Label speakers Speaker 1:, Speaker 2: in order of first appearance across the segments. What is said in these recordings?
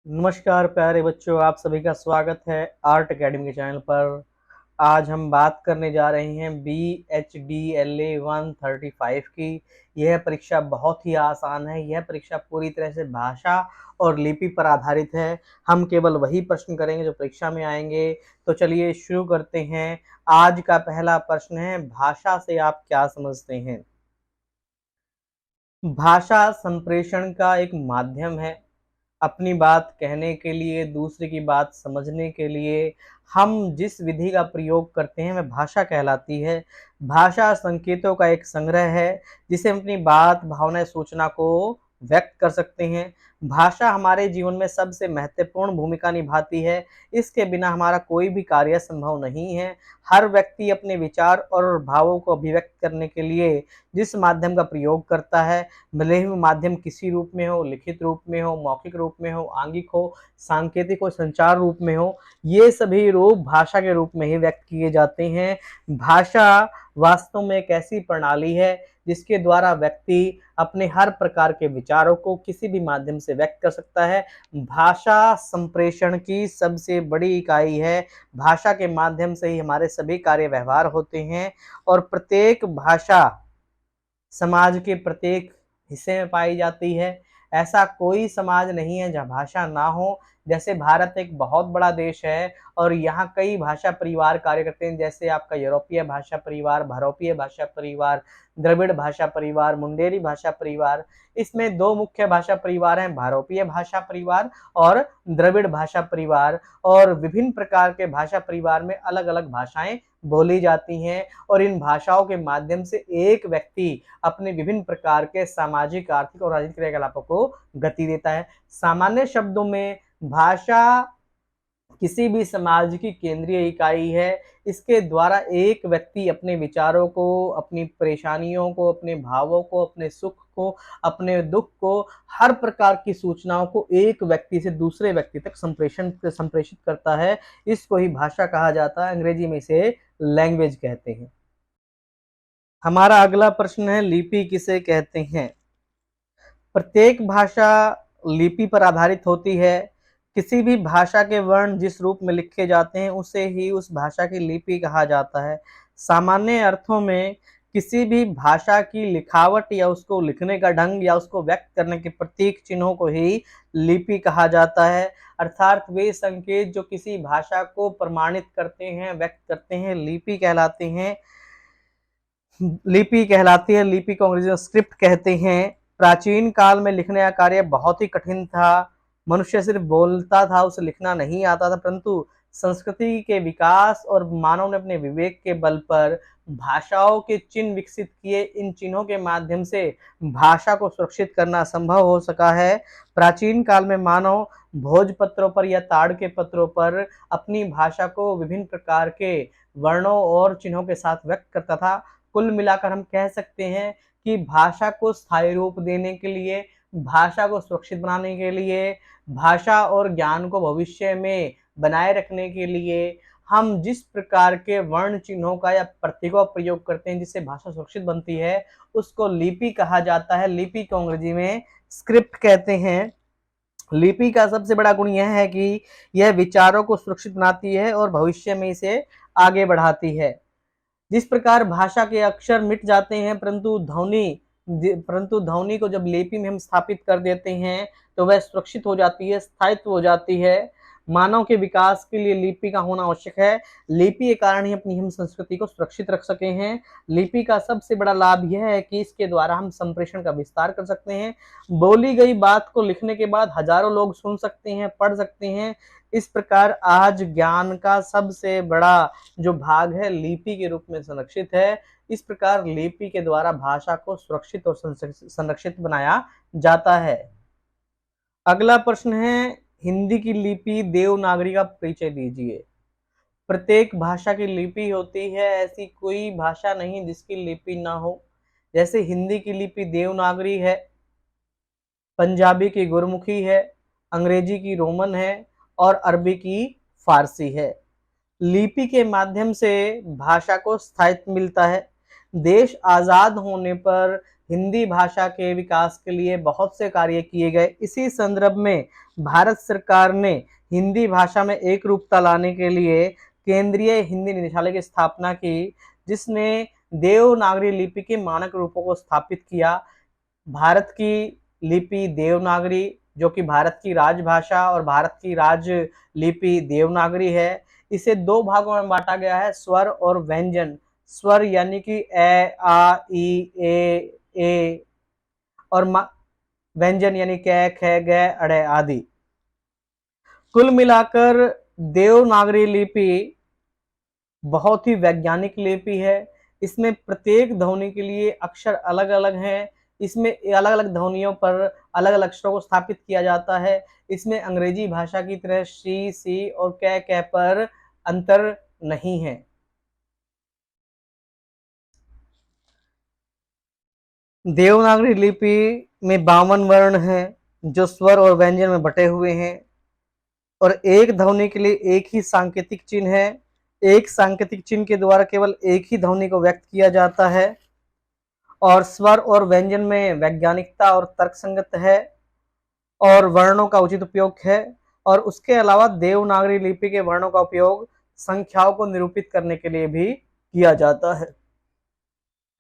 Speaker 1: नमस्कार प्यारे बच्चों, आप सभी का स्वागत है आर्ट एकेडमी के चैनल पर। आज हम बात करने जा रहे हैं BHDLA 135 की। यह परीक्षा बहुत ही आसान है। यह परीक्षा पूरी तरह से भाषा और लिपि पर आधारित है। हम केवल वही प्रश्न करेंगे जो परीक्षा में आएंगे। तो चलिए शुरू करते हैं। आज का पहला प्रश्न है, भाषा से आप क्या समझते हैं? भाषा संप्रेषण का एक माध्यम है। अपनी बात कहने के लिए, दूसरे की बात समझने के लिए हम जिस विधि का प्रयोग करते हैं वह भाषा कहलाती है। भाषा संकेतों का एक संग्रह है जिसे हम अपनी बात, भावनाएं, सूचना को व्यक्त कर सकते हैं। भाषा हमारे जीवन में सबसे महत्वपूर्ण भूमिका निभाती है। इसके बिना हमारा कोई भी कार्य संभव नहीं है। हर व्यक्ति अपने विचार और भावों को अभिव्यक्त करने के लिए जिस माध्यम का प्रयोग करता है, भले ही वो माध्यम किसी रूप में हो, लिखित रूप में हो, मौखिक रूप में हो, आंगिक हो, सांकेतिक हो, संचार रूप में हो, ये सभी रूप भाषा के रूप में ही व्यक्त किए जाते हैं। भाषा वास्तव में एक ऐसी प्रणाली है जिसके द्वारा व्यक्ति अपने हर प्रकार के विचारों को किसी भी माध्यम से व्यक्त कर सकता है। भाषा संप्रेषण की सबसे बड़ी इकाई है। भाषा के माध्यम से ही हमारे सभी कार्य व्यवहार होते हैं और प्रत्येक भाषा समाज के प्रत्येक हिस्से में पाई जाती है। ऐसा कोई समाज नहीं है जहाँ भाषा ना हो। जैसे भारत एक बहुत बड़ा देश है और यहाँ कई भाषा परिवार कार्य करते हैं, जैसे आपका यूरोपीय भाषा परिवार, भारोपीय भाषा परिवार, द्रविड़ भाषा परिवार, मुंडेरी भाषा परिवार। इसमें दो मुख्य भाषा परिवार हैं, भारोपीय भाषा परिवार और द्रविड़ भाषा परिवार। और विभिन्न प्रकार के भाषा परिवार में अलग अलग भाषाएं बोली जाती हैं और इन भाषाओं के माध्यम से एक व्यक्ति अपने विभिन्न प्रकार के सामाजिक, आर्थिक और राजनीतिक क्रियाकलापों को गति देता है। सामान्य शब्दों में भाषा किसी भी समाज की केंद्रीय इकाई है। इसके द्वारा एक व्यक्ति अपने विचारों को, अपनी परेशानियों को, अपने भावों को, अपने सुख को, अपने दुख को, हर प्रकार की सूचनाओं को एक व्यक्ति से दूसरे व्यक्ति तक संप्रेषित करता है। इसको ही भाषा कहा जाता है। अंग्रेजी में इसे लैंग्वेज कहते हैं। हमारा अगला प्रश्न है, लिपि किसे कहते हैं? प्रत्येक भाषा लिपि पर आधारित होती है। किसी भी भाषा के वर्ण जिस रूप में लिखे जाते हैं उसे ही उस भाषा की लिपि कहा जाता है। सामान्य अर्थों में किसी भी भाषा की लिखावट या उसको लिखने का ढंग या उसको व्यक्त करने के प्रतीक चिन्हों को ही लिपि कहा जाता है। अर्थात वे संकेत जो किसी भाषा को प्रमाणित करते हैं, व्यक्त करते हैं, लिपि कहलाते हैं। लिपि कहलाती है। लिपि को अंग्रेजी में स्क्रिप्ट कहते हैं। प्राचीन काल में लिखने का कार्य बहुत ही कठिन था। मनुष्य सिर्फ बोलता था, उसे लिखना नहीं आता था, परंतु संस्कृति के विकास और मानव ने अपने विवेक के बल पर भाषाओं के चिन्ह विकसित किए। इन चिन्हों के माध्यम से भाषा को सुरक्षित करना संभव हो सका है। प्राचीन काल में मानव भोजपत्रों पर या ताड़ के पत्रों पर अपनी भाषा को विभिन्न प्रकार के वर्णों और चिन्हों के साथ व्यक्त करता था। कुल मिलाकर हम कह सकते हैं कि भाषा को स्थायी रूप देने के लिए, भाषा को सुरक्षित बनाने के लिए, भाषा और ज्ञान को भविष्य में बनाए रखने के लिए हम जिस प्रकार के वर्ण चिन्हों का या प्रतीकों का प्रयोग करते हैं जिससे भाषा सुरक्षित बनती है, उसको लिपि कहा जाता है। लिपि को अंग्रेजी में स्क्रिप्ट कहते हैं। लिपि का सबसे बड़ा गुण यह है कि यह विचारों को सुरक्षित बनाती है और भविष्य में इसे आगे बढ़ाती है। जिस प्रकार भाषा के अक्षर मिट जाते हैं परंतु ध्वनि को जब लिपि में हम स्थापित कर देते हैं तो वह सुरक्षित हो जाती है, स्थायित्व हो जाती है। मानव के विकास के लिए लिपि का होना आवश्यक है। लिपि के कारण ही अपनी हम संस्कृति को सुरक्षित रख सके हैं। लिपि का सबसे बड़ा लाभ यह है कि इसके द्वारा हम संप्रेषण का विस्तार कर सकते हैं। बोली गई बात को लिखने के बाद हजारों लोग सुन सकते हैं, पढ़ सकते हैं। इस प्रकार आज ज्ञान का सबसे बड़ा जो भाग है लिपि के रूप में संरक्षित है। इस प्रकार लिपि के द्वारा भाषा को सुरक्षित और संरक्षित बनाया जाता है। अगला प्रश्न है, हिंदी की लिपि देवनागरी का परिचय दीजिए। प्रत्येक भाषा की लिपि होती है, ऐसी कोई भाषा नहीं जिसकी लिपि ना हो। जैसे हिंदी की लिपि देवनागरी है, पंजाबी की गुरमुखी है, अंग्रेजी की रोमन है और अरबी की फारसी है। लिपि के माध्यम से भाषा को स्थायित्व मिलता है। देश आज़ाद होने पर हिंदी भाषा के विकास के लिए बहुत से कार्य किए गए। इसी संदर्भ में भारत सरकार ने हिंदी भाषा में एक रूपता लाने के लिए केंद्रीय हिंदी निदेशालय की स्थापना की, जिसने देवनागरी लिपि के मानक रूपों को स्थापित किया। भारत की लिपि देवनागरी, जो कि भारत की राजभाषा और भारत की राज लिपि देवनागरी है, इसे दो भागों में बांटा गया है, स्वर और व्यंजन। स्वर यानी कि ए, आ, ई, ए और व्यंजन यानी क, ख, ग, अड़े आदि। कुल मिलाकर देवनागरी लिपि बहुत ही वैज्ञानिक लिपि है। इसमें प्रत्येक ध्वनि के लिए अक्षर अलग अलग हैं। इसमें अलग अलग ध्वनियों पर अलग अलग अक्षरों को स्थापित किया जाता है। इसमें अंग्रेजी भाषा की तरह शी, सी और क पर अंतर नहीं है। देवनागरी लिपि में 52 वर्ण हैं, जो स्वर और व्यंजन में बटे हुए हैं, और एक ध्वनि के लिए एक ही सांकेतिक चिन्ह है। एक सांकेतिक चिन्ह के द्वारा केवल एक ही ध्वनि को व्यक्त किया जाता है, और स्वर और व्यंजन में वैज्ञानिकता और तर्कसंगत है, और वर्णों का उचित उपयोग है। और उसके अलावा देवनागरी लिपि के वर्णों का उपयोग संख्याओं को निरूपित करने के लिए भी किया जाता है।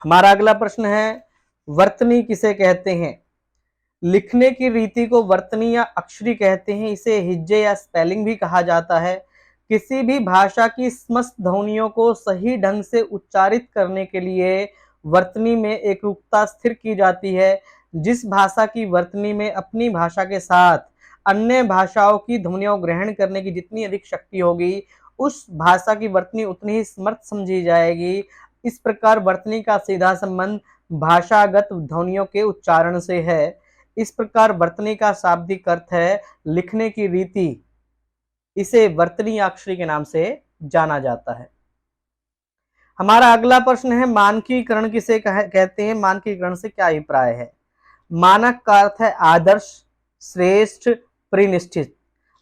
Speaker 1: हमारा अगला प्रश्न है, वर्तनी किसे कहते हैं? लिखने की रीति को वर्तनी या अक्षरी कहते हैं। इसे हिज्जे या स्पेलिंग भी कहा जाता है। किसी भी भाषा की समस्त ध्वनियों को सही ढंग से उच्चारित करने के लिए वर्तनी में एकरूपता स्थिर की जाती है। जिस भाषा की वर्तनी में अपनी भाषा के साथ अन्य भाषाओं की ध्वनियों ग्रहण करने की जितनी अधिक शक्ति होगी, उस भाषा की वर्तनी उतनी ही समर्थ समझी जाएगी। इस प्रकार वर्तनी का सीधा संबंध भाषागत ध्वनियों के उच्चारण से है। इस प्रकार वर्तनी का शाब्दिक अर्थ है लिखने की रीति। इसे वर्तनी अक्षरी के नाम से जाना जाता है। हमारा अगला प्रश्न है, मानकीकरण किसे कहते हैं? मानकीकरण से क्या अभिप्राय है? मानक का अर्थ है आदर्श, श्रेष्ठ, परिनिष्ठित।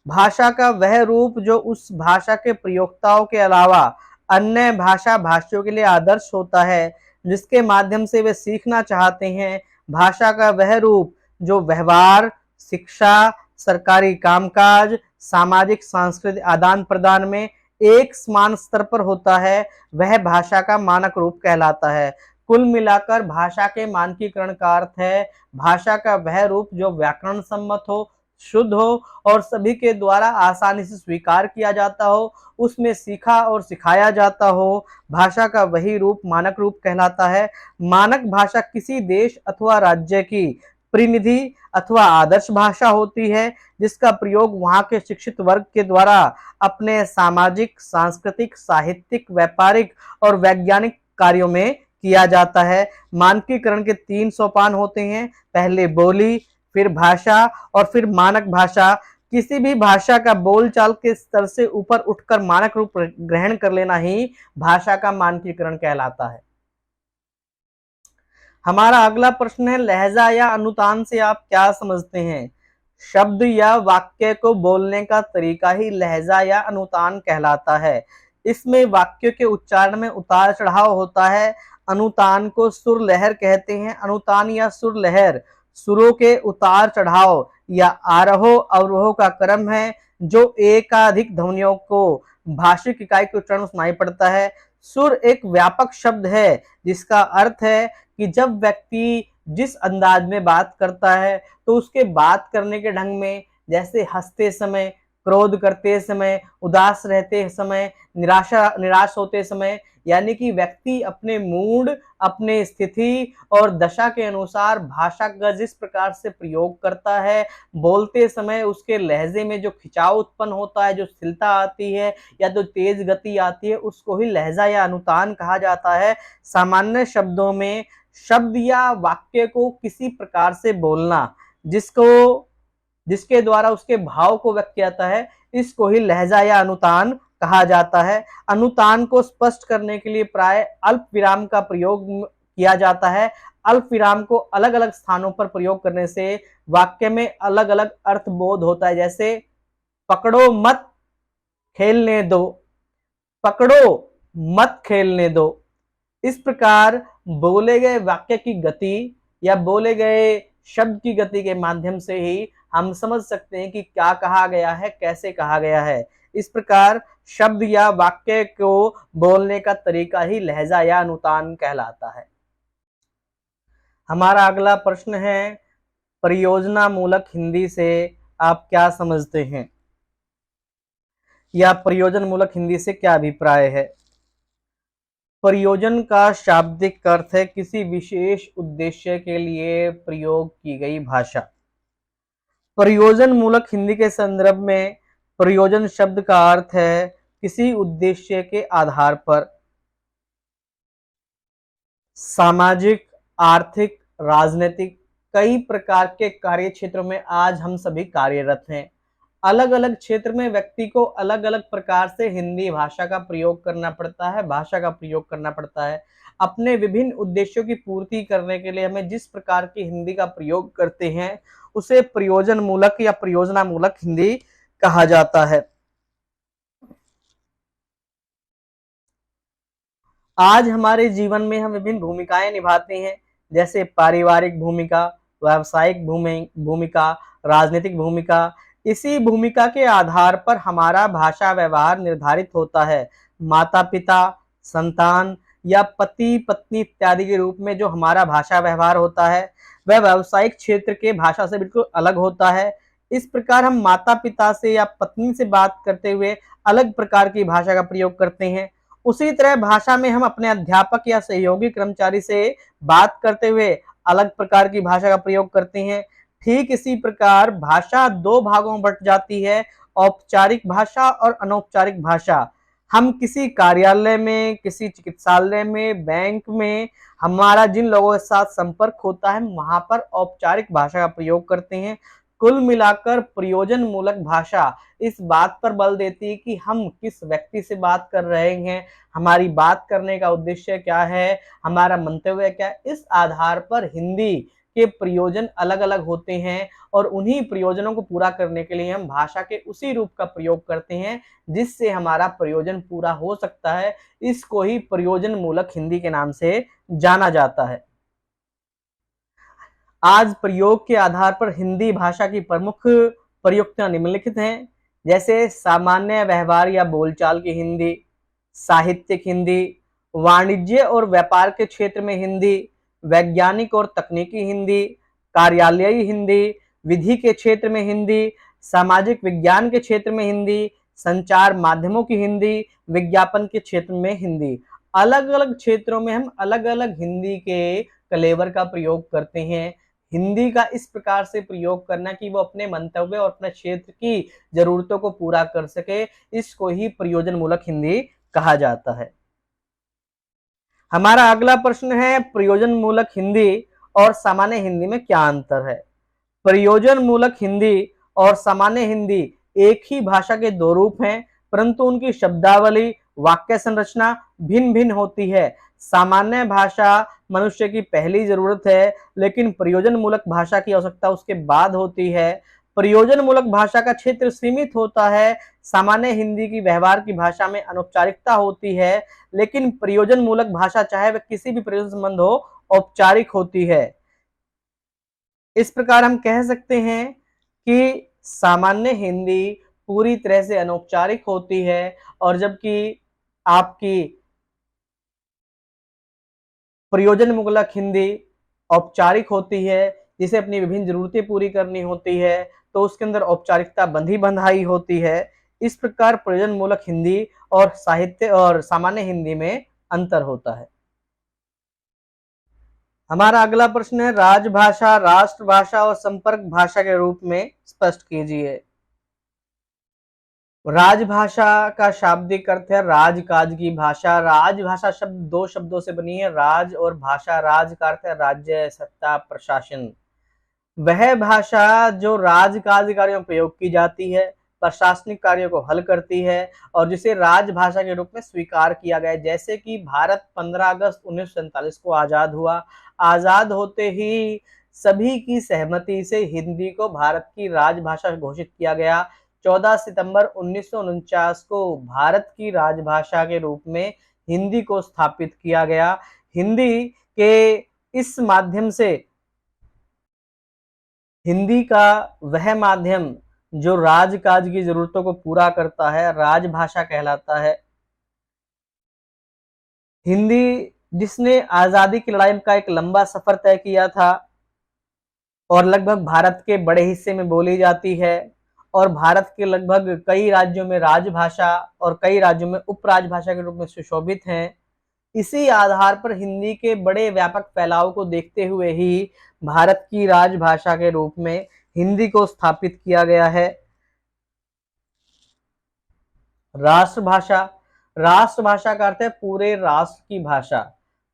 Speaker 1: भाषा का वह रूप जो उस भाषा के प्रयोक्ताओं के अलावा अन्य भाषा भाषियों के लिए आदर्श होता है, जिसके माध्यम से वे सीखना चाहते हैं। भाषा का वह रूप जो व्यवहार, शिक्षा, सरकारी कामकाज, सामाजिक सांस्कृतिक आदान प्रदान में एक समान स्तर पर होता है, वह भाषा का मानक रूप कहलाता है। कुल मिलाकर भाषा के मानकीकरण का अर्थ है भाषा का वह रूप जो व्याकरण सम्मत हो, शुद्ध हो और सभी के द्वारा आसानी से स्वीकार किया जाता हो, उसमें सीखा और सिखाया जाता हो। भाषा का वही रूप मानक रूप कहलाता है। मानक भाषा किसी देश अथवा राज्य की प्रतिनिधि अथवा आदर्श भाषा होती है, जिसका प्रयोग वहां के शिक्षित वर्ग के द्वारा अपने सामाजिक, सांस्कृतिक, साहित्यिक, व्यापारिक और वैज्ञानिक कार्यों में किया जाता है। मानकीकरण के 3 सोपान होते हैं, पहले बोली, फिर भाषा और फिर मानक भाषा। किसी भी भाषा का बोलचाल के स्तर से ऊपर उठकर मानक रूप ग्रहण कर लेना ही भाषा का मानकीकरण कहलाता है। हमारा अगला प्रश्न है, लहजा या अनुतान से आप क्या समझते हैं? शब्द या वाक्य को बोलने का तरीका ही लहजा या अनुतान कहलाता है। इसमें वाक्य के उच्चारण में उतार चढ़ाव होता है। अनुतान को सुर लहर कहते हैं। अनुतान या सुर लहर सुरों के उतार चढ़ाव या आरोह अवरोह का क्रम है, जो एकाधिक ध्वनियों को भाषिक इकाई के उच्चारण सुनाई पड़ता है। सुर एक व्यापक शब्द है, जिसका अर्थ है कि जब व्यक्ति जिस अंदाज में बात करता है, तो उसके बात करने के ढंग में, जैसे हंसते समय, क्रोध करते समय, उदास रहते समय, निराश होते समय, यानी कि व्यक्ति अपने मूड, अपने स्थिति और दशा के अनुसार भाषा का जिस प्रकार से प्रयोग करता है, बोलते समय उसके लहजे में जो खिंचाव उत्पन्न होता है, जो स्थिरता आती है या तो तेज गति आती है, उसको ही लहजा या अनुतान कहा जाता है। सामान्य शब्दों में शब्द या वाक्य को किसी प्रकार से बोलना जिसके द्वारा उसके भाव को व्यक्त किया जाता है, इसको ही लहजा या अनुतान कहा जाता है। अनुतान को स्पष्ट करने के लिए प्राय अल्प विराम का प्रयोग किया जाता है। अल्प विराम को अलग अलग स्थानों पर प्रयोग करने से वाक्य में अलग अलग अर्थ बोध होता है। जैसे पकड़ो मत खेलने दो, पकड़ो मत खेलने दो। इस प्रकार बोले गए वाक्य की गति या बोले गए शब्द की गति के माध्यम से ही हम समझ सकते हैं कि क्या कहा गया है, कैसे कहा गया है। इस प्रकार शब्द या वाक्य को बोलने का तरीका ही लहजा या अनुतान कहलाता है। हमारा अगला प्रश्न है, परियोजना मूलक हिंदी से आप क्या समझते हैं या प्रयोजन मूलक हिंदी से क्या अभिप्राय है? प्रयोजन का शाब्दिक अर्थ है किसी विशेष उद्देश्य के लिए प्रयोग की गई भाषा। प्रयोजन मूलक हिंदी के संदर्भ में प्रयोजन शब्द का अर्थ है किसी उद्देश्य के आधार पर सामाजिक, आर्थिक, राजनीतिक कई प्रकार के कार्य क्षेत्रों में आज हम सभी कार्यरत हैं। अलग अलग क्षेत्र में व्यक्ति को अलग अलग प्रकार से हिंदी भाषा का प्रयोग करना पड़ता है, भाषा का प्रयोग करना पड़ता है। अपने विभिन्न उद्देश्यों की पूर्ति करने के लिए हमें जिस प्रकार की हिंदी का प्रयोग करते हैं उसे प्रयोजन मूलक या प्रयोजना मूलक हिंदी कहा जाता है। आज हमारे जीवन में हम विभिन्न भूमिकाएं निभाते हैं, जैसे पारिवारिक भूमिका, व्यावसायिक भूमिका, राजनीतिक भूमिका। इसी भूमिका के आधार पर हमारा भाषा व्यवहार निर्धारित होता है। माता पिता, संतान या पति पत्नी इत्यादि के रूप में जो हमारा भाषा व्यवहार होता है वह व्यावसायिक क्षेत्र के भाषा से बिल्कुल अलग होता है। इस प्रकार हम माता पिता से या पत्नी से बात करते हुए अलग प्रकार की भाषा का प्रयोग करते हैं। उसी तरह भाषा में हम अपने अध्यापक या सहयोगी कर्मचारी से बात करते हुए अलग प्रकार की भाषा का प्रयोग करते हैं। ठीक इसी प्रकार भाषा दो भागों में बट जाती है, औपचारिक भाषा और अनौपचारिक भाषा। हम किसी कार्यालय में, किसी चिकित्सालय में, बैंक में हमारा जिन लोगों के साथ संपर्क होता है वहां पर औपचारिक भाषा का प्रयोग करते हैं। कुल मिलाकर प्रयोजन मूलक भाषा इस बात पर बल देती है कि हम किस व्यक्ति से बात कर रहे हैं, हमारी बात करने का उद्देश्य क्या है, हमारा मंतव्य क्या है। इस आधार पर हिंदी के प्रयोजन अलग अलग होते हैं और उन्हीं प्रयोजनों को पूरा करने के लिए हम भाषा के उसी रूप का प्रयोग करते हैं जिससे हमारा प्रयोजन पूरा हो सकता है। इसको ही प्रयोजन मूलक हिंदी के नाम से जाना जाता है। आज प्रयोग के आधार पर हिंदी भाषा की प्रमुख प्रयुक्तियां निम्नलिखित हैं, जैसे सामान्य व्यवहार या बोलचाल की हिंदी, साहित्यिक हिंदी, वाणिज्य और व्यापार के क्षेत्र में हिंदी, वैज्ञानिक और तकनीकी हिंदी, कार्यालयीय हिंदी, विधि के क्षेत्र में हिंदी, सामाजिक विज्ञान के क्षेत्र में हिंदी, संचार माध्यमों की हिंदी, विज्ञापन के क्षेत्र में हिंदी। अलग अलग क्षेत्रों में हम अलग अलग हिंदी के कलेवर का प्रयोग करते हैं। हिंदी का इस प्रकार से प्रयोग करना कि वो अपने मंतव्य और अपने क्षेत्र की जरूरतों को पूरा कर सके, इसको ही प्रयोजन मूलक हिंदी कहा जाता है। हमारा अगला प्रश्न है, प्रयोजन मूलक हिंदी और सामान्य हिंदी में क्या अंतर है? प्रयोजन मूलक हिंदी और सामान्य हिंदी एक ही भाषा के दो रूप हैं, परंतु उनकी शब्दावली, वाक्य संरचना भिन्न भिन्न होती है। सामान्य भाषा मनुष्य की पहली जरूरत है, लेकिन प्रयोजन मूलक भाषा की आवश्यकता उसके बाद होती है। प्रयोजन मूलक भाषा का क्षेत्र सीमित होता है। सामान्य हिंदी की व्यवहार की भाषा में अनौपचारिकता होती है, लेकिन प्रयोजन मूलक भाषा चाहे वह किसी भी प्रयोजन संबंध हो औपचारिक होती है। इस प्रकार हम कह सकते हैं कि सामान्य हिंदी पूरी तरह से अनौपचारिक होती है और जबकि आपकी प्रयोजन मूलक हिंदी औपचारिक होती है, जिसे अपनी विभिन्न जरूरतें पूरी करनी होती है तो उसके अंदर औपचारिकता बंधी बंधाई होती है। इस प्रकार प्रयोजन मूलक हिंदी और साहित्य और सामान्य हिंदी में अंतर होता है। हमारा अगला प्रश्न है, राजभाषा, राष्ट्रभाषा और संपर्क भाषा के रूप में स्पष्ट कीजिए। राजभाषा का शाब्दिक अर्थ है राजकाज की भाषा। राजभाषा शब्द दो शब्दों से बनी है, राज और भाषा। राज का अर्थ है राज्य, सत्ता, प्रशासन। वह भाषा जो राजकाज कार्यों में प्रयोग की जाती है, प्रशासनिक कार्यों को हल करती है और जिसे राजभाषा के रूप में स्वीकार किया गया। जैसे कि भारत 15 अगस्त 1947 को आजाद हुआ। आजाद होते ही सभी की सहमति से हिंदी को भारत की राजभाषा घोषित किया गया। 14 सितंबर 1949 को भारत की राजभाषा के रूप में हिंदी को स्थापित किया गया। हिंदी के इस माध्यम से हिंदी का वह माध्यम जो राजकाज की जरूरतों को पूरा करता है, राजभाषा कहलाता है। हिंदी जिसने आजादी की लड़ाई का एक लंबा सफर तय किया था और लगभग भारत के बड़े हिस्से में बोली जाती है और भारत के लगभग कई राज्यों में राजभाषा और कई राज्यों में उपराजभाषा के रूप में सुशोभित हैं। इसी आधार पर हिंदी के बड़े व्यापक फैलाव को देखते हुए ही भारत की राजभाषा के रूप में हिंदी को स्थापित किया गया है। राष्ट्रभाषा, राष्ट्रभाषा का अर्थ है पूरे राष्ट्र की भाषा।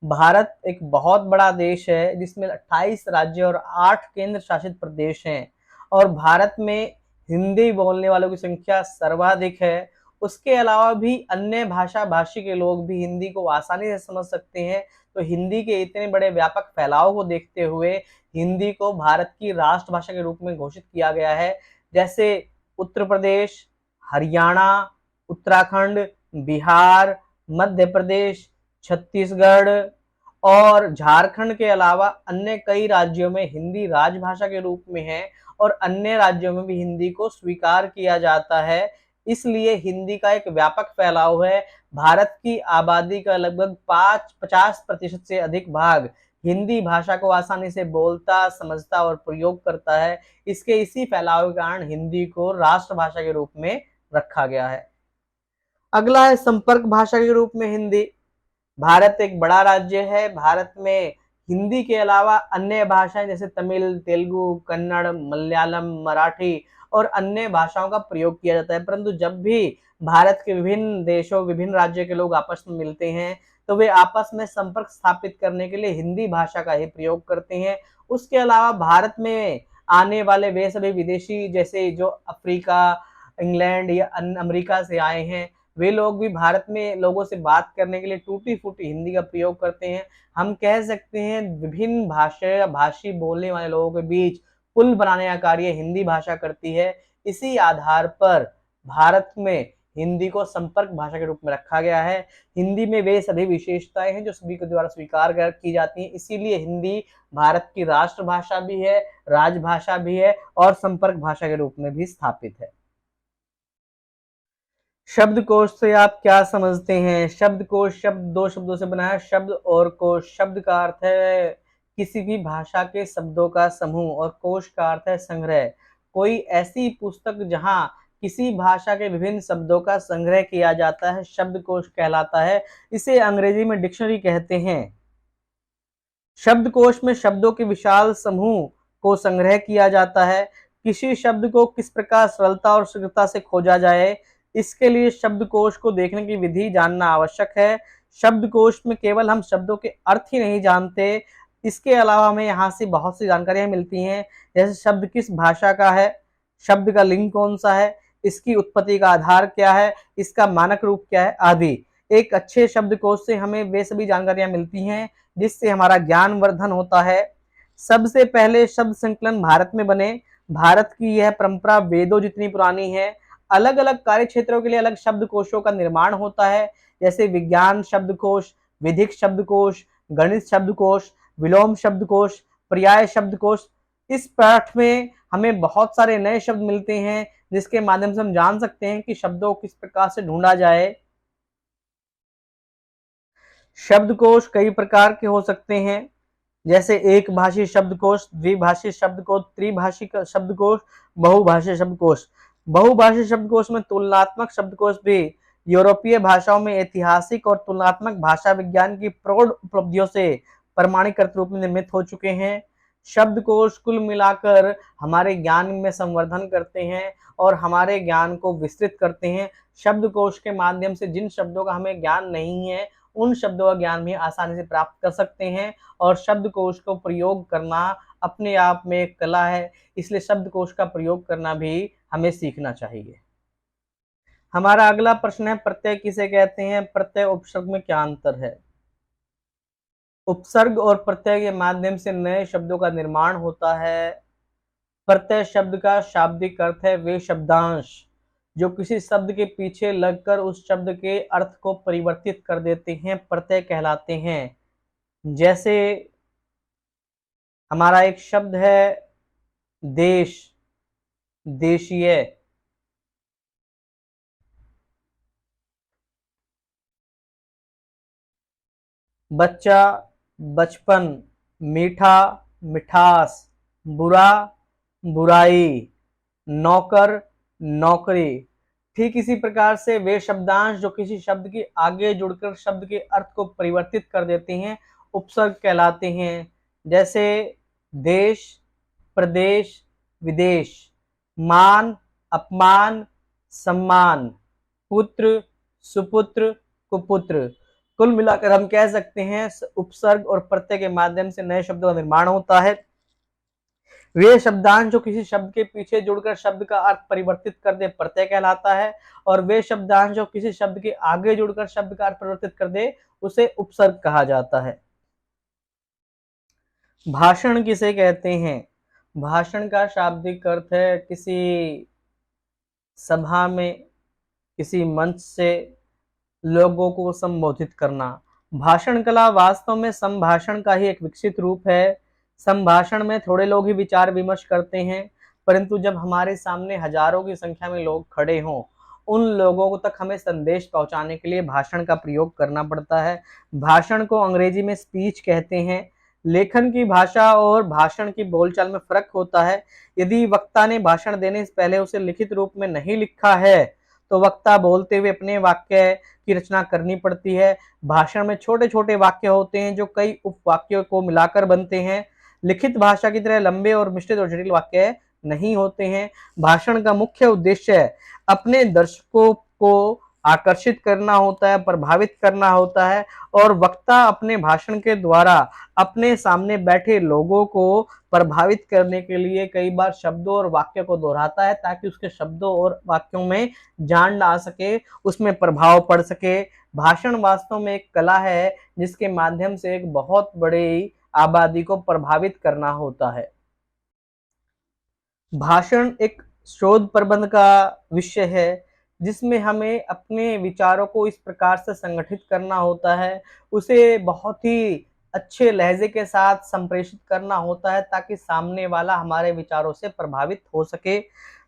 Speaker 1: भारत एक बहुत बड़ा देश है जिसमें 28 राज्य और 8 केंद्र शासित प्रदेश हैं और भारत में हिंदी बोलने वालों की संख्या सर्वाधिक है। उसके अलावा भी अन्य भाषा भाषी के लोग भी हिंदी को आसानी से समझ सकते हैं। तो हिंदी के इतने बड़े व्यापक फैलाव को देखते हुए हिंदी को भारत की राष्ट्रभाषा के रूप में घोषित किया गया है। जैसे उत्तर प्रदेश, हरियाणा, उत्तराखंड, बिहार, मध्य प्रदेश, छत्तीसगढ़ और झारखंड के अलावा अन्य कई राज्यों में हिंदी राजभाषा के रूप में है और अन्य राज्यों में भी हिंदी को स्वीकार किया जाता है। इसलिए हिंदी का एक व्यापक फैलाव है। भारत की आबादी का लगभग 50% से अधिक भाग हिंदी भाषा को आसानी से बोलता, समझता और प्रयोग करता है। इसके इसी फैलाव के कारण हिंदी को राष्ट्रभाषा के रूप में रखा गया है। अगला है संपर्क भाषा के रूप में हिंदी। भारत एक बड़ा राज्य है। भारत में हिंदी के अलावा अन्य भाषाएं जैसे तमिल, तेलुगु, कन्नड़, मलयालम, मराठी और अन्य भाषाओं का प्रयोग किया जाता है। परंतु जब भी भारत के विभिन्न देशों, विभिन्न राज्यों के लोग आपस में मिलते हैं तो वे आपस में संपर्क स्थापित करने के लिए हिंदी भाषा का ही प्रयोग करते हैं। उसके अलावा भारत में आने वाले वे सभी विदेशी जैसे जो अफ्रीका, इंग्लैंड या अमेरिका से आए हैं, वे लोग भी भारत में लोगों से बात करने के लिए टूटी फूटी हिंदी का प्रयोग करते हैं। हम कह सकते हैं विभिन्न भाषी बोलने वाले लोगों के बीच पुल बनाने का कार्य हिंदी भाषा करती है। इसी आधार पर भारत में हिंदी को संपर्क भाषा के रूप में रखा गया है। हिंदी में वे सभी विशेषताएं हैं जो सभी के द्वारा स्वीकार की जाती हैं। इसीलिए हिंदी भारत की राष्ट्रभाषा भी है, राजभाषा भी है और संपर्क भाषा के रूप में भी स्थापित है। शब्दकोश से आप क्या समझते हैं? शब्दकोश शब्द दो शब्दों से बना है, शब्द और कोश। शब्द का अर्थ है किसी भी भाषा के शब्दों का समूह और कोश का अर्थ है संग्रह। कोई ऐसी पुस्तक जहां किसी भाषा के विभिन्न शब्दों का संग्रह किया जाता है शब्दकोश कहलाता है। इसे अंग्रेजी में डिक्शनरी कहते हैं। शब्दकोश में शब्दों के विशाल समूह को संग्रह किया जाता है। किसी शब्द को किस प्रकार सरलता और शीघ्रता से खोजा जाए, इसके लिए शब्दकोश को देखने की विधि जानना आवश्यक है। शब्दकोश में केवल हम शब्दों के अर्थ ही नहीं जानते, इसके अलावा हमें यहाँ से बहुत सी जानकारियां मिलती हैं। जैसे शब्द किस भाषा का है, शब्द का लिंग कौन सा है, इसकी उत्पत्ति का आधार क्या है, इसका मानक रूप क्या है आदि। एक अच्छे शब्दकोश से हमें वे सभी जानकारियां मिलती हैं जिससे हमारा ज्ञान वर्धन होता है। सबसे पहले शब्द संकलन भारत में बने। भारत की यह परंपरा वेदों जितनी पुरानी है। अलग अलग कार्य क्षेत्रों के लिए अलग शब्दकोशों का निर्माण होता है। जैसे विज्ञान शब्दकोश, विधिक शब्दकोश, गणित शब्दकोश, विलोम शब्दकोश, पर्याय शब्दकोश। इस पाठ में हमें बहुत सारे नए शब्द मिलते हैं जिसके माध्यम से हम जान सकते हैं कि शब्दों को किस प्रकार से ढूंढा जाए। शब्दकोश कई प्रकार के हो सकते हैं, जैसे एक भाषी शब्दकोश, द्विभाषी शब्दकोश, त्रिभाषी शब्दकोश, बहुभाषी शब्दकोश। बहुभाषी शब्दकोश में तुलनात्मक शब्दकोश भी यूरोपीय भाषाओं में ऐतिहासिक और तुलनात्मक भाषा विज्ञान की प्रौढ़ उपलब्धियों से प्रमाणीकृत रूप में निर्मित हो चुके हैं। शब्दकोश कुल मिलाकर हमारे ज्ञान में संवर्धन करते हैं और हमारे ज्ञान को विस्तृत करते हैं। शब्दकोश के माध्यम से जिन शब्दों का हमें ज्ञान नहीं है उन शब्दों का ज्ञान भी आसानी से प्राप्त कर सकते हैं और शब्दकोश को प्रयोग करना अपने आप में एक कला है, इसलिए शब्दकोश का प्रयोग करना भी हमें सीखना चाहिए। हमारा अगला प्रश्न है प्रत्यय किसे कहते हैं? प्रत्यय उपसर्ग में क्या अंतर है? उपसर्ग और प्रत्यय के माध्यम से नए शब्दों का निर्माण होता है। प्रत्यय शब्द का शाब्दिक अर्थ है वे शब्दांश जो किसी शब्द के पीछे लगकर उस शब्द के अर्थ को परिवर्तित कर देते हैं, प्रत्यय कहलाते हैं। जैसे हमारा एक शब्द है देश, देशीय। बच्चा, बचपन। मीठा, मिठास। बुरा, बुराई। नौकर, नौकरी। ठीक इसी प्रकार से वे शब्दांश जो किसी शब्द के आगे जुड़कर शब्द के अर्थ को परिवर्तित कर देते हैं, उपसर्ग कहलाते हैं। जैसे देश, प्रदेश, विदेश। मान, अपमान, सम्मान। पुत्र, सुपुत्र, कुपुत्र। कुल मिलाकर हम कह सकते हैं उपसर्ग और प्रत्यय के माध्यम से नए शब्दों का निर्माण होता है। वे शब्दांश जो किसी शब्द के पीछे जुड़कर शब्द का अर्थ परिवर्तित कर दे, प्रत्यय कहलाता है। और वे शब्दांश जो किसी शब्द के आगे जुड़कर शब्द का अर्थ परिवर्तित कर दे, उसे उपसर्ग कहा जाता है। भाषण किसे कहते हैं? भाषण का शाब्दिक अर्थ है किसी सभा में, किसी मंच से लोगों को संबोधित करना। भाषण कला वास्तव में संभाषण का ही एक विकसित रूप है। संभाषण में थोड़े लोग ही विचार विमर्श करते हैं, परंतु जब हमारे सामने हजारों की संख्या में लोग खड़े हों, उन लोगों तक हमें संदेश पहुंचाने के लिए भाषण का प्रयोग करना पड़ता है। भाषण को अंग्रेजी में स्पीच कहते हैं। लेखन की भाषा और भाषण की बोलचाल में फर्क होता है। यदि वक्ता ने भाषण देने से पहले उसे लिखित रूप में नहीं लिखा है, तो वक्ता बोलते हुए अपने वाक्य की रचना करनी पड़ती है। भाषण में छोटे छोटे वाक्य होते हैं जो कई उपवाक्यों को मिलाकर बनते हैं। लिखित भाषा की तरह लंबे और मिश्रित और जटिल वाक्य नहीं होते हैं। भाषण का मुख्य उद्देश्य अपने दर्शकों को आकर्षित करना होता है, प्रभावित करना होता है, और वक्ता अपने भाषण के द्वारा अपने सामने बैठे लोगों को प्रभावित करने के लिए कई बार शब्दों और वाक्यों को दोहराता है, ताकि उसके शब्दों और वाक्यों में जान आ सके, उसमें प्रभाव पड़ सके। भाषण वास्तव में एक कला है जिसके माध्यम से एक बहुत बड़ी आबादी को प्रभावित करना होता है। भाषण एक शोध प्रबंध का विषय है जिसमें हमें अपने विचारों को इस प्रकार से संगठित करना होता है, उसे बहुत ही अच्छे लहजे के साथ संप्रेषित करना होता है, ताकि सामने वाला हमारे विचारों से प्रभावित हो सके।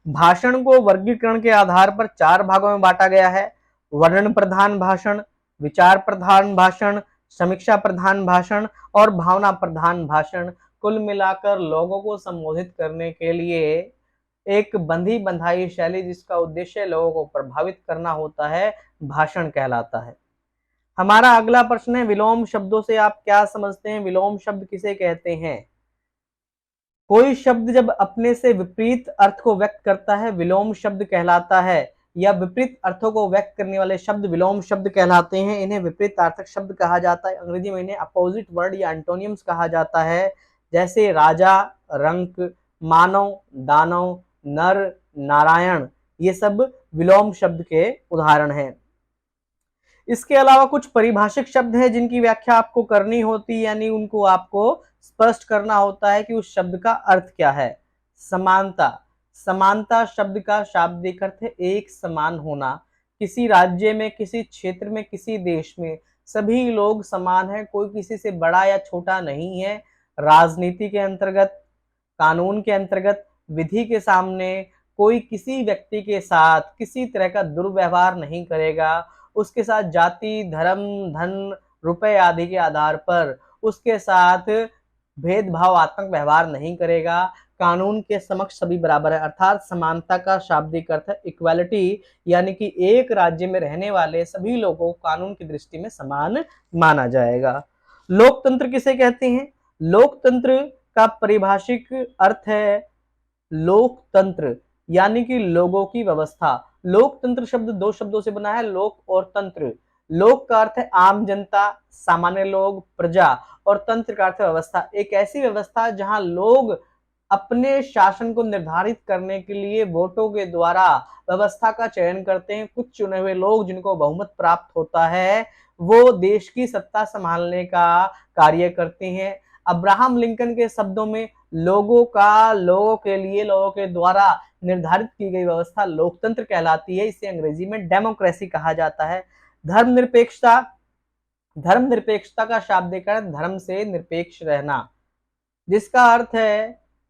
Speaker 1: भाषण को वर्गीकरण के आधार पर 4 भागों में बांटा गया है: वर्णन प्रधान भाषण, विचार प्रधान भाषण, समीक्षा प्रधान भाषण और भावना प्रधान भाषण। कुल मिलाकर लोगों को संबोधित करने के लिए एक बंधी बंधाई शैली जिसका उद्देश्य लोगों को प्रभावित करना होता है, भाषण कहलाता है। हमारा अगला प्रश्न है, विलोम शब्दों से आप क्या समझते हैं? विलोम शब्द किसे कहते हैं? कोई शब्द जब अपने से विपरीत अर्थ को व्यक्त करता है, विलोम शब्द कहलाता है, या विपरीत अर्थों को व्यक्त करने वाले शब्द विलोम शब्द कहलाते हैं। इन्हें विपरीतार्थक शब्द कहा जाता है। अंग्रेजी में इन्हें अपोजिट वर्ड या एंटोनियम्स कहा जाता है। जैसे राजा, रंक, मानव, दानव, नर, नारायण, ये सब विलोम शब्द के उदाहरण हैं। इसके अलावा कुछ परिभाषिक शब्द हैं जिनकी व्याख्या आपको करनी होती, यानी उनको आपको स्पष्ट करना होता है कि उस शब्द का अर्थ क्या है। समानता। समानता शब्द का शाब्दिक अर्थ है एक समान होना। किसी राज्य में, किसी क्षेत्र में, किसी देश में सभी लोग समान हैं, कोई किसी से बड़ा या छोटा नहीं है। राजनीति के अंतर्गत, कानून के अंतर्गत, विधि के सामने कोई किसी व्यक्ति के साथ किसी तरह का दुर्व्यवहार नहीं करेगा। उसके साथ जाति, धर्म, धन, रुपए आदि के आधार पर उसके साथ भेदभावात्मक व्यवहार नहीं करेगा। कानून के समक्ष सभी बराबर है, अर्थात समानता का शाब्दिक अर्थ है इक्वालिटी, यानी कि एक राज्य में रहने वाले सभी लोगों को कानून की दृष्टि में समान माना जाएगा। लोकतंत्र किसे कहते हैं? लोकतंत्र का परिभाषिक अर्थ है लोकतंत्र, यानी कि लोगों की व्यवस्था। लोकतंत्र शब्द 2 शब्दों से बना है, लोक और तंत्र। लोक का अर्थ है आम जनता, सामान्य लोग, प्रजा, और तंत्र का अर्थ है व्यवस्था। एक ऐसी व्यवस्था जहां लोग अपने शासन को निर्धारित करने के लिए वोटों के द्वारा व्यवस्था का चयन करते हैं। कुछ चुने हुए लोग जिनको बहुमत प्राप्त होता है, वो देश की सत्ता संभालने का कार्य करते हैं। अब्राहम लिंकन के शब्दों में लोगों के लिए, लोगों के द्वारा निर्धारित की गई व्यवस्था लोकतंत्र कहलाती है। इसे अंग्रेजी में डेमोक्रेसी कहा जाता है। धर्मनिरपेक्षता, धर्मनिरपेक्षता का शाब्दिक अर्थ धर्म से निरपेक्ष रहना, जिसका अर्थ है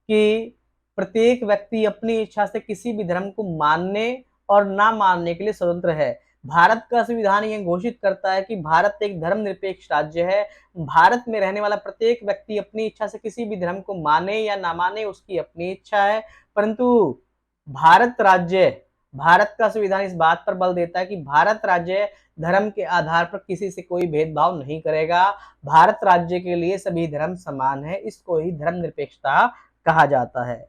Speaker 1: कि प्रत्येक व्यक्ति अपनी इच्छा से किसी भी धर्म को मानने और ना मानने के लिए स्वतंत्र है। भारत का संविधान यह घोषित करता है कि भारत एक धर्मनिरपेक्ष राज्य है। भारत में रहने वाला प्रत्येक व्यक्ति अपनी इच्छा से किसी भी धर्म को माने या ना माने, उसकी अपनी इच्छा है। परंतु भारत का संविधान इस बात पर बल देता है कि भारत राज्य धर्म के आधार पर किसी से कोई भेदभाव नहीं करेगा। भारत राज्य के लिए सभी धर्म समान है। इसको ही धर्मनिरपेक्षता कहा जाता है।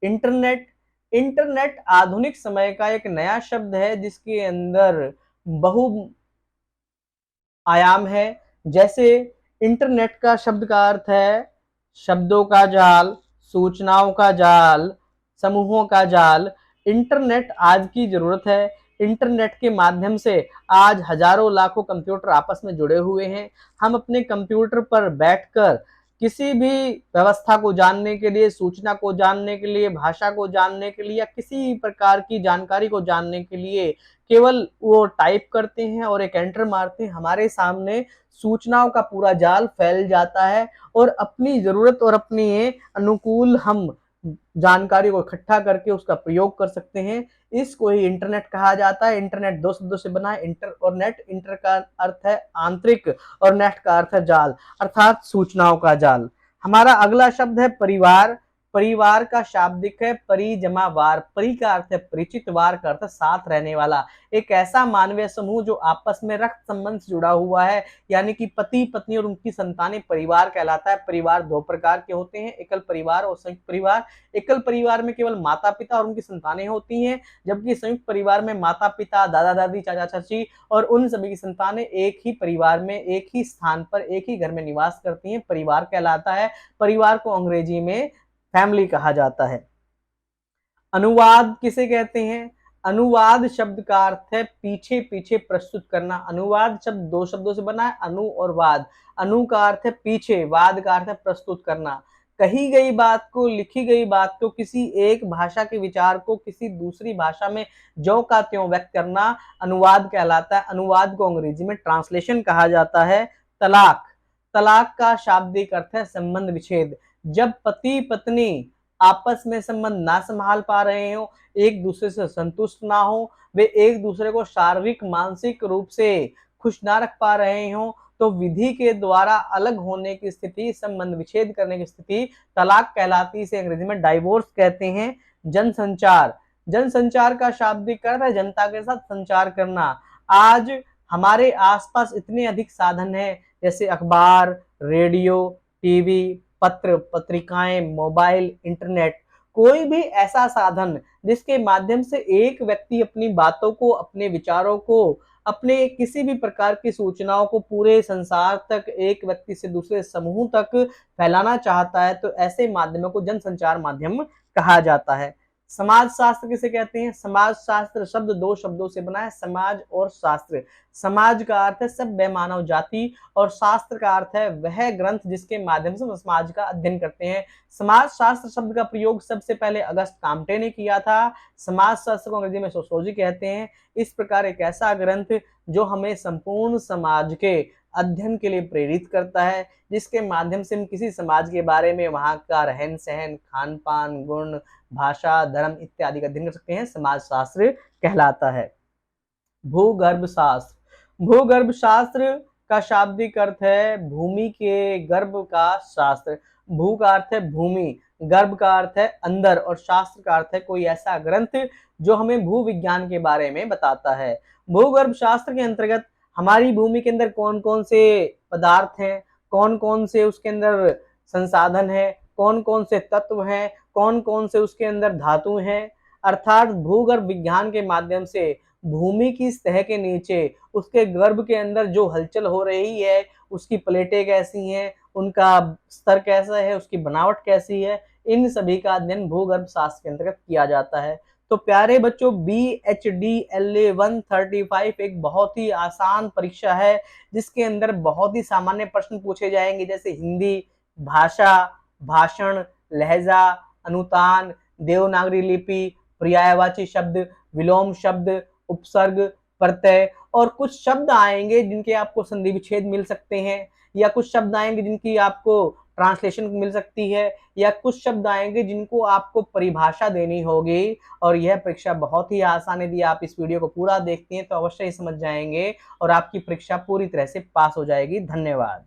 Speaker 1: इंटरनेट, इंटरनेट आधुनिक समय का एक नया शब्द है जिसके अंदर बहु आयाम है। जैसे इंटरनेट का शब्द का अर्थ है शब्दों का जाल, सूचनाओं का जाल, समूहों का जाल। इंटरनेट आज की जरूरत है। इंटरनेट के माध्यम से आज हजारों लाखों कंप्यूटर आपस में जुड़े हुए हैं। हम अपने कंप्यूटर पर बैठकर किसी भी व्यवस्था को जानने के लिए, सूचना को जानने के लिए, भाषा को जानने के लिए या किसी प्रकार की जानकारी को जानने के लिए केवल वो टाइप करते हैं और एक एंटर मारते हैं, हमारे सामने सूचनाओं का पूरा जाल फैल जाता है और अपनी जरूरत और अपने अनुकूल हम जानकारी को इकट्ठा करके उसका प्रयोग कर सकते हैं। इसको ही इंटरनेट कहा जाता है। इंटरनेट दो शब्दों से बना है, इंटर और नेट। इंटर का अर्थ है आंतरिक और नेट का अर्थ है जाल, अर्थात सूचनाओं का जाल। हमारा अगला शब्द है परिवार। परिवार का शाब्दिक है परि जमा वार। परि का अर्थ है परिचित, वार का अर्थ है साथ रहने वाला। एक ऐसा मानवीय समूह जो आपस में रक्त संबंध से जुड़ा हुआ है, यानी कि पति पत्नी और उनकी संतानें परिवार कहलाता है। परिवार दो प्रकार के होते हैं, एकल परिवार और संयुक्त परिवार। एकल परिवार में केवल माता पिता और उनकी संतानें होती हैं, जबकि संयुक्त परिवार में माता पिता, दादा दादी, चाचा चाची और उन सभी की संतानें एक ही परिवार में, एक ही स्थान पर, एक ही घर में निवास करती हैं। परिवार कहलाता है। परिवार को अंग्रेजी में फैमिली कहा जाता है। अनुवाद किसे कहते हैं? अनुवाद शब्द का अर्थ है पीछे पीछे प्रस्तुत करना। अनुवाद शब्द दो शब्दों से बना है, अनु और वाद। अनु का अर्थ है पीछे, वाद का अर्थ है प्रस्तुत करना। कही गई बात को, लिखी गई बात को, किसी एक भाषा के विचार को किसी दूसरी भाषा में ज्यों का त्यों व्यक्त करना अनुवाद कहलाता है। अनुवाद को अंग्रेजी में ट्रांसलेशन कहा जाता है। तलाक, तलाक का शाब्दिक अर्थ है संबंध विच्छेद। जब पति पत्नी आपस में संबंध ना संभाल पा रहे हो, एक दूसरे से संतुष्ट ना हो, वे एक दूसरे को शारीरिक मानसिक रूप से खुश ना रख पा रहे हो, तो विधि के द्वारा अलग होने की स्थिति, संबंध विच्छेद करने की स्थिति तलाक कहलाती है। इसे अंग्रेजी में डाइवोर्स कहते हैं। जनसंचार, जनसंचार का शाब्दिक अर्थ है जनता के साथ संचार करना। आज हमारे आसपास इतने अधिक साधन हैं, जैसे अखबार, रेडियो, टीवी, पत्र, पत्रिकाएं, मोबाइल, इंटरनेट। कोई भी ऐसा साधन जिसके माध्यम से एक व्यक्ति अपनी बातों को, अपने विचारों को, अपने किसी भी प्रकार की सूचनाओं को पूरे संसार तक, एक व्यक्ति से दूसरे समूह तक फैलाना चाहता है, तो ऐसे माध्यमों को जनसंचार माध्यम कहा जाता है। समाज शास्त्र किसे कहते हैं? समाज शास्त्र शब्द दो शब्दों से बना है, समाज और शास्त्र। समाज का अर्थ है सभ्य मानव जाति और शास्त्र का अर्थ है वह ग्रंथ जिसके माध्यम से समाज का अध्ययन करते हैं। समाज शास्त्र शब्द का प्रयोग सबसे पहले अगस्त काम्टे ने किया था। समाज शास्त्र को अंग्रेजी में सोशियोलॉजी कहते हैं। इस प्रकार एक ऐसा ग्रंथ जो हमें संपूर्ण समाज के अध्ययन के लिए प्रेरित करता है, जिसके माध्यम से हम किसी समाज के बारे में, वहां का रहन सहन, खान पान, गुण, भाषा, धर्म इत्यादि का अध्ययन कर सकते हैं, समाज शास्त्र कहलाता है। भूगर्भ शास्त्र, भूगर्भ शास्त्र का शाब्दिक अर्थ है भूमि के गर्भ का शास्त्र। भू का अर्थ है भूमि, गर्भ का अर्थ है अंदर और शास्त्र का अर्थ है कोई ऐसा ग्रंथ जो हमें भू विज्ञान के बारे में बताता है। भूगर्भ शास्त्र के अंतर्गत हमारी भूमि के अंदर कौन कौन से पदार्थ हैं, कौन कौन से उसके अंदर संसाधन है, कौन कौन से तत्व हैं, कौन कौन से उसके अंदर धातु हैं, अर्थात भूगर्भ विज्ञान के माध्यम से भूमि की सतह के नीचे, उसके गर्भ के अंदर जो हलचल हो रही है, उसकी प्लेटें कैसी हैं, उनका स्तर कैसा है, उसकी बनावट कैसी है, इन सभी का अध्ययन भूगर्भ शास्त्र के अंतर्गत किया जाता है। तो प्यारे बच्चों, BHDLA 135 एक बहुत ही आसान परीक्षा है जिसके अंदर बहुत ही सामान्य प्रश्न पूछे जाएंगे, जैसे हिंदी, भाषा, भाषण, लहजा, अनुतान, देवनागरी लिपि, पर्यायवाची शब्द, विलोम शब्द, उपसर्ग, प्रत्यय और कुछ शब्द आएंगे जिनके आपको संधि विच्छेद मिल सकते हैं, या कुछ शब्द आएंगे जिनकी आपको ट्रांसलेशन मिल सकती है, या कुछ शब्द आएंगे जिनको आपको परिभाषा देनी होगी। और यह परीक्षा बहुत ही आसान है, यदि आप इस वीडियो को पूरा देखते हैं तो अवश्य ही समझ जाएंगे और आपकी परीक्षा पूरी तरह से पास हो जाएगी। धन्यवाद।